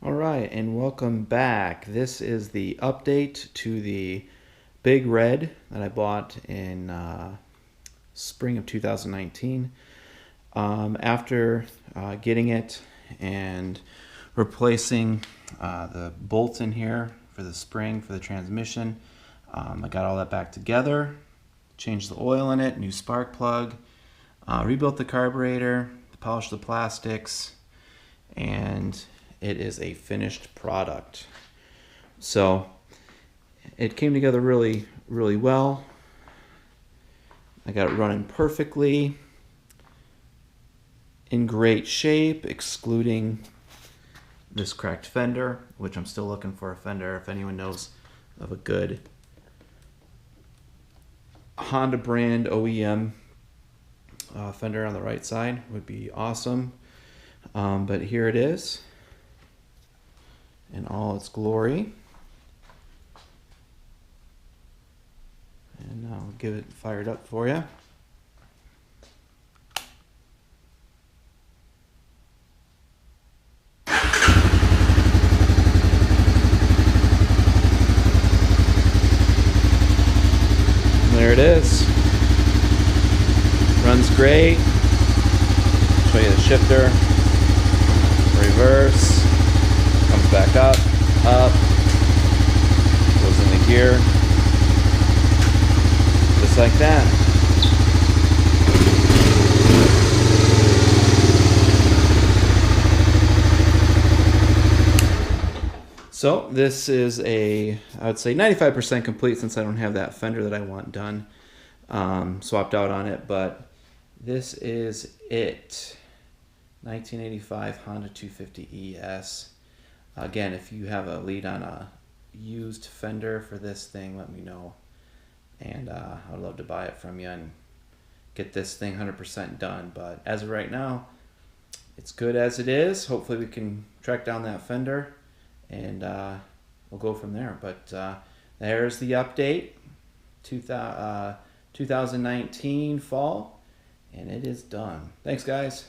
All right, and welcome back. This is the update to the Big Red that I bought in spring of 2019. After getting it and replacing the bolts in here for the spring for the transmission, I got all that back together, changed the oil in it, new spark plug, rebuilt the carburetor, polished the plastics, and it is a finished product. So it came together really well. I got it running perfectly, in great shape, excluding this cracked fender, which I'm still looking for a fender. If anyone knows of a good Honda brand OEM fender on the right side, would be awesome. But here it is in all its glory. And I'll get it fired up for you. There it is. Runs great. Show you the shifter. Reverse. Comes back up. Goes in the gear. Just like that. So this is I would say 95% complete, since I don't have that fender that I want done. Swapped out on it, but this is it. 1985 Honda 250 ES. Again, if you have a lead on a used fender for this thing, let me know. And I'd love to buy it from you and get this thing 100% done. But as of right now, it's good as it is. Hopefully we can track down that fender, and we'll go from there. But there's the update, 2019 fall, and it is done. Thanks, guys.